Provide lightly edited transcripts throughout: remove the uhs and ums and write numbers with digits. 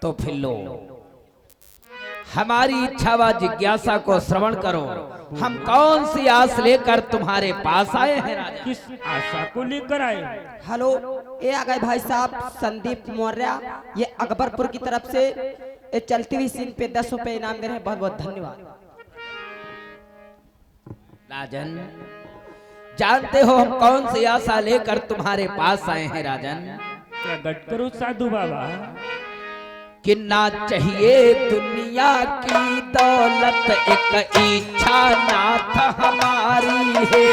तो फिर लो, हमारी इच्छा व जिज्ञासा को श्रवण करो। हम कौन सी आस लेकर तुम्हारे पास आए हैं राजा? किस आशा को लेकर आए? हेलो, ये आ गए भाई साहब संदीप मौर्य। ये अकबरपुर की तरफ से ये चलती हुई सीन पे 10 रुपए इनाम दे रहे हैं। बहुत बहुत धन्यवाद। राजन, जानते हो हम कौन सी आशा लेकर तुम्हारे पास आए हैं राजन? प्रकट करो साधु बाबा। कि ना चाहिए दुनिया की दौलत, एक इच्छा नाथ हमारी है।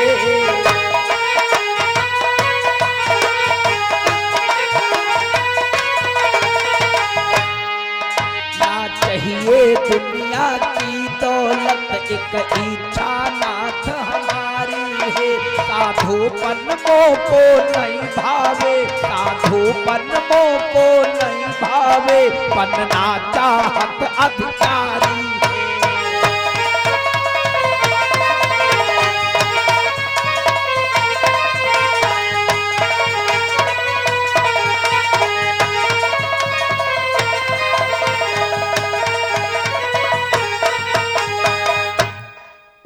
ना चाहिए दुनिया की दौलत, एक इच्छा नाथ हमारी है। साधुपन को नहीं भावे, साधुपन को नहीं भावे, बनना चाहत अधिकारी।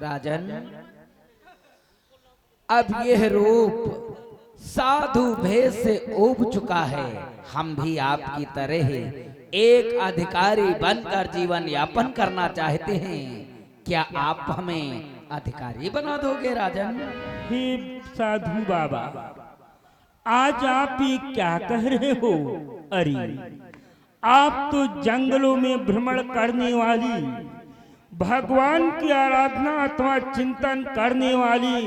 राजन, अब यह रूप साधु भेष से उब चुका है। हम भी आपकी तरह एक अधिकारी बनकर जीवन यापन करना चाहते हैं। क्या आप हमें अधिकारी बना दोगे राजन? हे साधु बाबा, आज आप ये क्या कह रहे हो? अरे, आप तो जंगलों में भ्रमण करने वाली, भगवान की आराधना अथवा चिंतन करने वाली,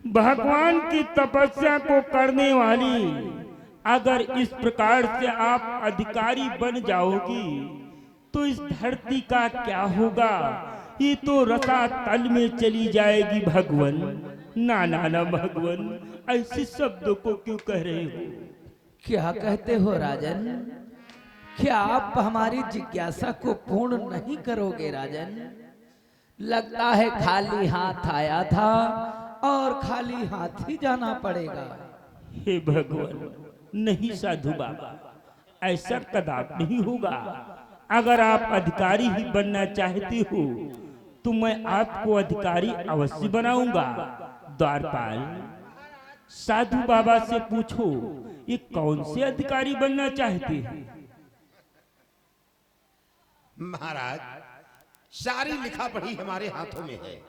भगवान की तपस्या को करने वाली, अगर इस प्रकार से आप अधिकारी बन जाओगी तो इस धरती का क्या होगा? ये तो रसातल में चली जाएगी भगवान। ना ना ना भगवान, ऐसे शब्दों को क्यों कह रहे हो? क्या कहते हो राजन? क्या आप हमारी जिज्ञासा को पूर्ण नहीं करोगे राजन? लगता है खाली हाथ आया था और खाली हाथ ही जाना पड़ेगा। हे भगवान, नहीं साधु बाबा, ऐसा कदापि नहीं होगा। अगर आप अधिकारी ही बनना चाहते हो तो मैं आपको अधिकारी अवश्य बनाऊंगा। द्वारपाल, साधु बाबा से पूछो ये कौन से अधिकारी बनना चाहते हैं? महाराज, सारी लिखा पढ़ी हमारे हाथों में है।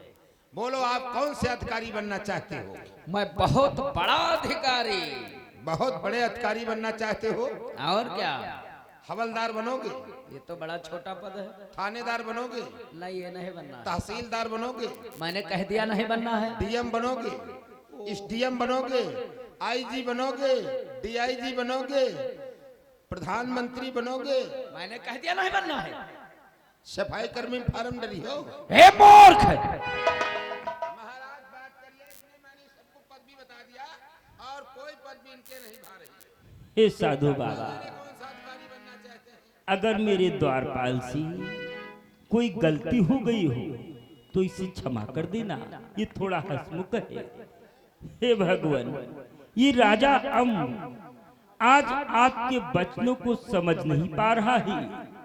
बोलो, आप कौन से अधिकारी बनना चाहते हो? मैं बहुत बड़ा अधिकारी। बहुत बड़े अधिकारी बनना चाहते हो? और क्या? हवलदार बनोगे? ये तो बड़ा छोटा पद है। थानेदार बनोगे? नहीं, ये नहीं बनना है। तहसीलदार बनोगे? मैंने कह दिया नहीं बनना है। डीएम बनोगे? एसडीएम बनोगे? आईजी बनोगे? डीआईजी बनोगे? प्रधानमंत्री बनोगे? मैंने कह दिया नहीं बनना है। सफाई कर्मी फार्म डरी हो? हे मूर्ख! महाराज, बात करिए। इसने मैंने सबको पद भी बता दिया और कोई पद भी इनके नहीं भा रही। हे साधु बाबा, कौन सा अधिकारी बनना चाहते हैं? अगर मेरे द्वारपाल से कोई गलती हो गई हो तो इसे क्षमा कर देना। ये थोड़ा हंसमुख है। हे भगवान, ये राजा आज आपके वचनों को समझ नहीं पा रहा है।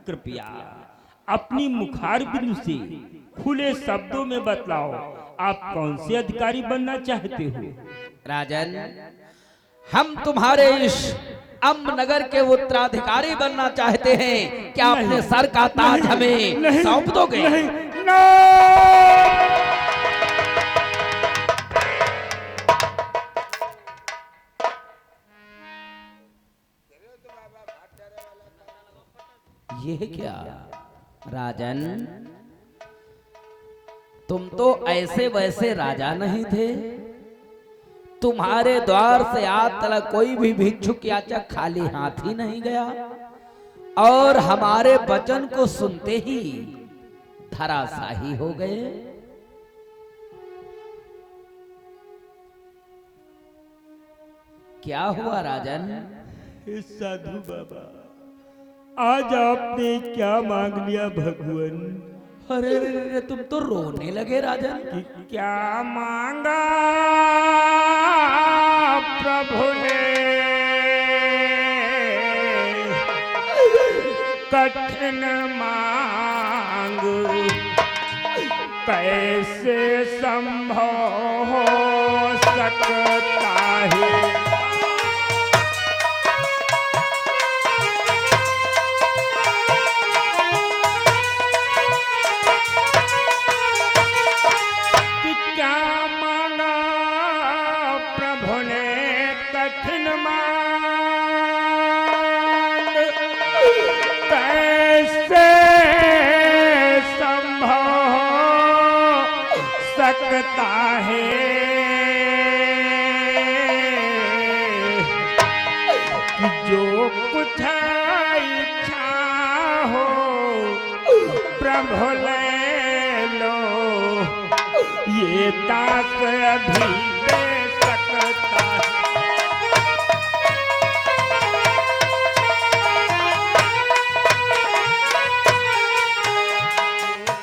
कृपया अपनी मुखार बिंदु से खुले शब्दों में बतलाओ, आप कौन से अधिकारी बनना चाहते हो? राजन, हम तुम्हारे इस अम्बनगर के उत्तराधिकारी बनना चाहते हैं। क्या अपने सर का ताज हमें सौंप दोगे? नहीं, नहीं। ये क्या राजन, तुम तो ऐसे वैसे राजा नहीं थे। तुम्हारे द्वार से आज तक कोई भी भिक्षुक याचक खाली हाथ ही नहीं गया और हमारे वचन को सुनते ही धराशाही हो गए। क्या हुआ राजन? साधु बाबा, आज आपने क्या मांग लिया भगवान? अरे रे रे रे, तुम तो रोने लगे राजन। कि क्या मांगा प्रभु ने? कठिन मांग कैसे संभव हो सकता है। कि क्या माना प्रभु ने कठिन मांग कैसे संभव सकता है। कि जो कुछ इच्छा हो प्रभु ले लो, ये दास अभी दे सकता है।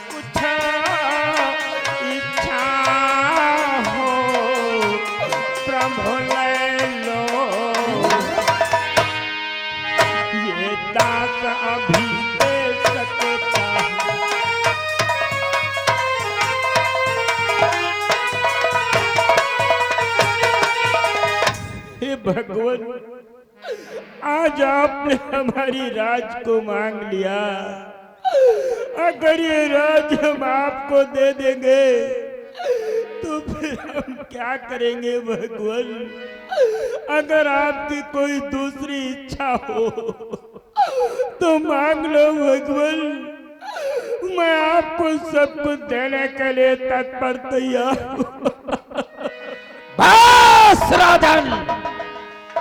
कुछ इच्छा हो प्रभु ले लो, ये दास अभी दे सकता है। हे भगवान, आज आपने हमारी राज को मांग लिया। अगर ये राज हम आपको दे देंगे तो फिर हम क्या करेंगे भगवान। अगर आपकी कोई दूसरी इच्छा हो तो मांग लो भगवान, मैं आपको सब कुछ देने के लिए तत्पर तैयार हूं। बस राजन,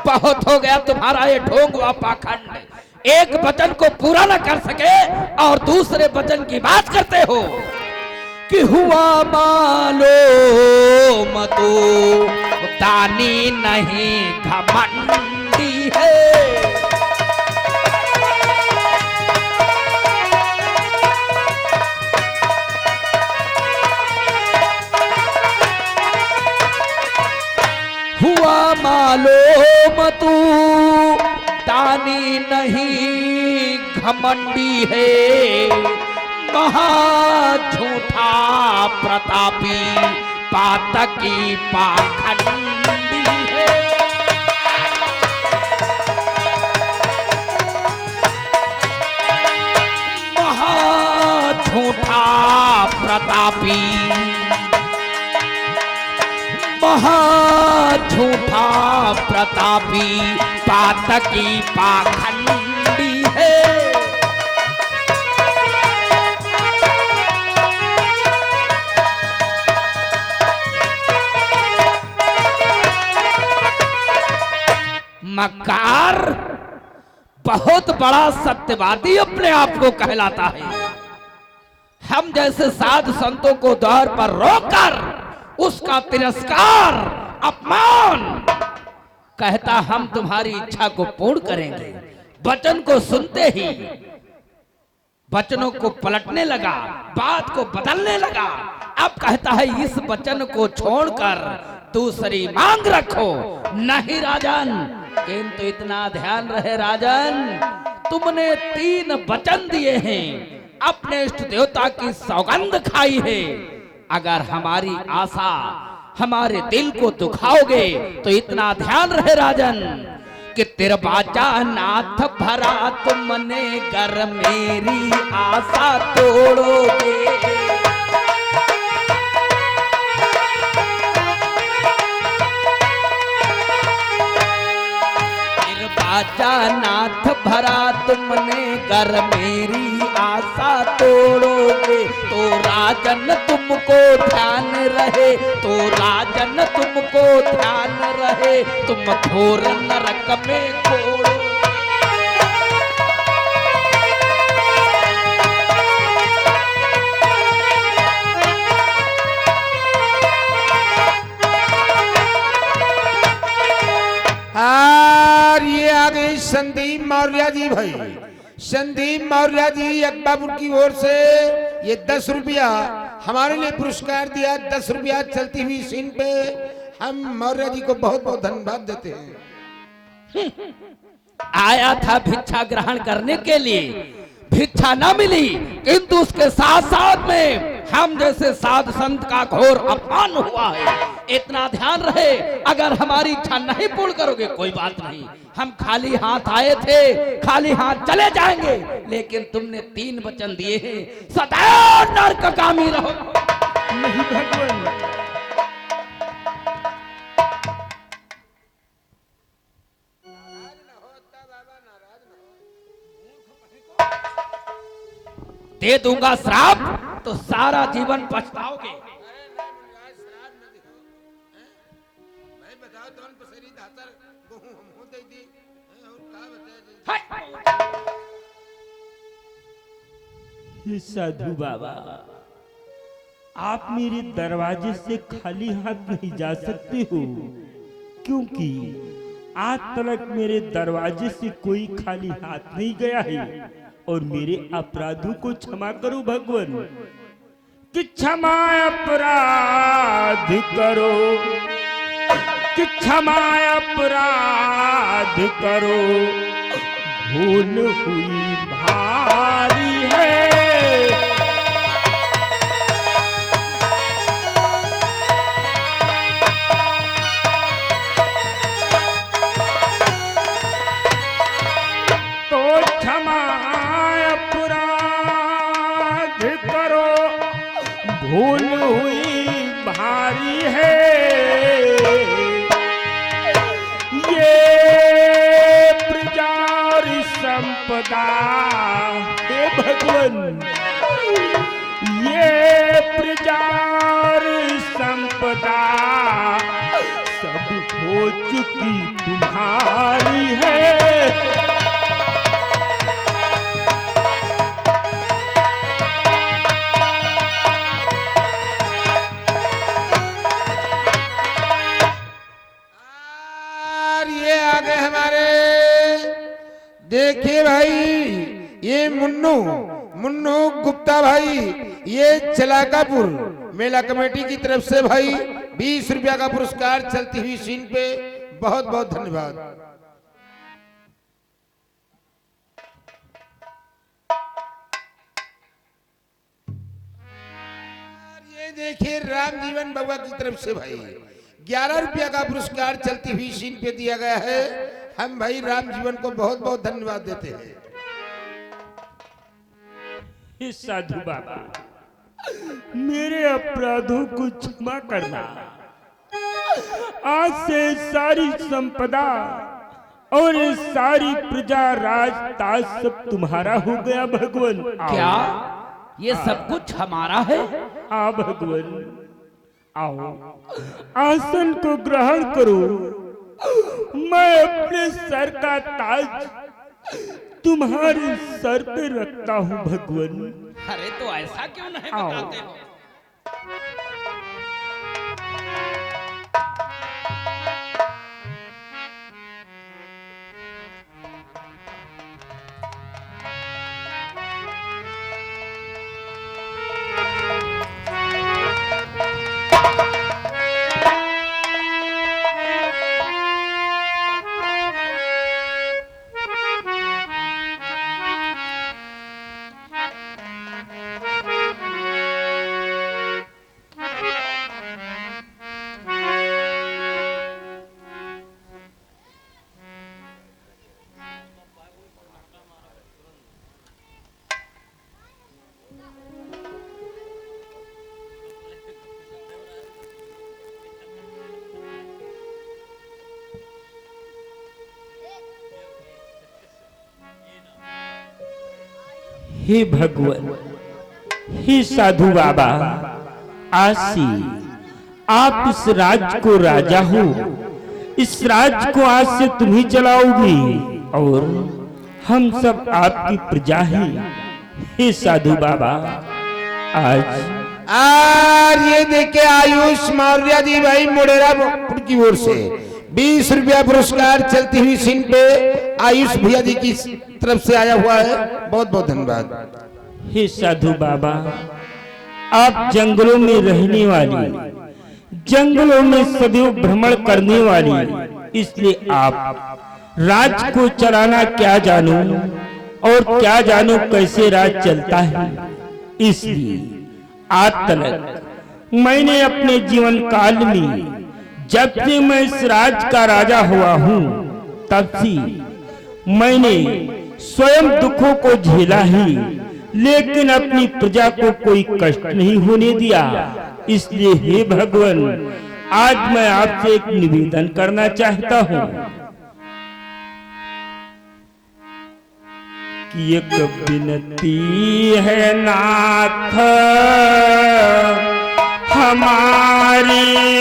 बहुत हो गया तुम्हारा ये ढोंगवा पाखंड। एक वचन को पूरा न कर सके और दूसरे वचन की बात करते हो कि हुआ मालूम तो दानी नहीं घमंडी है। हुआ मालूम तू दानी नहीं घमंडी है, महा झूठा प्रतापी पातकी पाखंडी है। महा झूठा प्रतापी महा झूठा प्रतापी पातकी पाखंडी है। मक्कार बहुत बड़ा सत्यवादी अपने आप को कहलाता है। हम जैसे साधु संतों को द्वार पर रोककर उसका तिरस्कार, अपमान कहता हम तुम्हारी इच्छा को पूर्ण करेंगे। वचन को सुनते ही वचनों को पलटने लगा, बात को बदलने लगा। अब कहता है इस वचन को छोड़कर दूसरी मांग रखो। नहीं राजन, किंतु इतना ध्यान रहे राजन, तुमने 3 वचन दिए हैं, अपने इष्ट देवता की सौगंध खाई है। अगर हमारी आशा हमारे दिल को दुखाओगे तो इतना ध्यान रहे राजन कि तिरबाजा नाथ भरा तुमने घर मेरी आशा तोड़ोगे। तिरबाजा नाथ भरा तुमने घर मेरी आशा तोड़ोगे। तो राजन तुमको ध्यान रहे, तो राजन तुमको ध्यान रहे, तुम घोर नरक में कोड़ो। और ये आ गई संदीप मौर्य जी। भाई संदीप मौर्य जी अकबापुर की ओर से ये 10 रुपया हमारे लिए पुरस्कार दिया। 10 रुपया चलती हुई सीन पे हम मौर्य जी को बहुत बहुत धन्यवाद देते हैं। आया था भिक्षा ग्रहण करने के लिए, भिक्षा न मिली, किंतु उसके साथ साथ में हम जैसे साधु संत का घोर अपमान हुआ है। इतना ध्यान रहे, अगर हमारी इच्छा नहीं पूर्ण करोगे कोई बात नहीं, हम खाली हाथ आए थे, खाली हाथ चले जाएंगे, लेकिन तुमने 3 वचन दिए हैं, सदैव नरकगामी रहो। नहीं भगवान, दे दूंगा श्राप तो सारा जीवन पछताओगे। हे साधु बाबा, आप मेरे दरवाजे से खाली हाथ नहीं जा सकते हो, क्योंकि आज तक मेरे दरवाजे से कोई खाली हाथ नहीं गया है। और मेरे अपराधों को क्षमा करो भगवान, कि क्षमा अपराध करो, कि क्षमा अपराध करो, भूल हुई भारी है। तो क्षमा अपराध करो, भूल हुई भारी है। ये प्रजा और संपदा, हे भगवान, ये प्रजा और संपदा सब हो चुकी तुम्हारी है। हमारे देखिए भाई, ये मुन्नू गुप्ता भाई, ये चलाकापुर मेला कमेटी की तरफ से भाई 20 रुपया का पुरस्कार चलती हुई सीन पे, बहुत बहुत धन्यवाद। ये देखिए राम जीवन बाबा की तरफ से भाई 11 रुपया का पुरस्कार चलती हुई सीन पे दिया गया है। हम भाई राम जीवन को बहुत बहुत धन्यवाद देते हैं। हे साधु बाबा, मेरे अपराधों को क्षमा करना। आज से सारी संपदा और सारी प्रजा, राज ताज सब तुम्हारा हो गया भगवान। क्या ये सब कुछ हमारा है? हाँ भगवान, आओ आसन को ग्रहण करो। मैं अपने सर का ताज तुम्हारे सर पे रखता हूँ भगवान। अरे तो ऐसा क्यों नहीं आओ। बताते हो? हे भगवान, हे साधु बाबा, आज से आप इस राज्य को राजा हो। इस राज्य को आज से तुम ही चलाओगी और हम सब आपकी प्रजा हैं। हे साधु बाबा, आज ये देखे आयुष मौर्य जी भाई मोडेरा की ओर से 20 रुपया पुरस्कार चलती हुई सीन पे आयुष भैया जी की तरफ से आया हुआ है। बहुत बहुत धन्यवाद। हे साधु बाबा, आप जंगलों में रहने वाली, जंगलों में सदैव भ्रमण करने वाली, इसलिए आप राज्य को चलाना क्या जानू और क्या जानो कैसे राज चलता है। इसलिए आज तक मैंने अपने जीवन काल में जब से मैं इस राज का राजा हुआ हूँ तब से मैंने स्वयं दुखों को झेला ही, लेकिन अपनी प्रजा को कोई कष्ट नहीं होने दिया। इसलिए हे भगवान, आज मैं आपसे एक निवेदन करना चाहता हूँ कि एक विनती है नाथ हमारी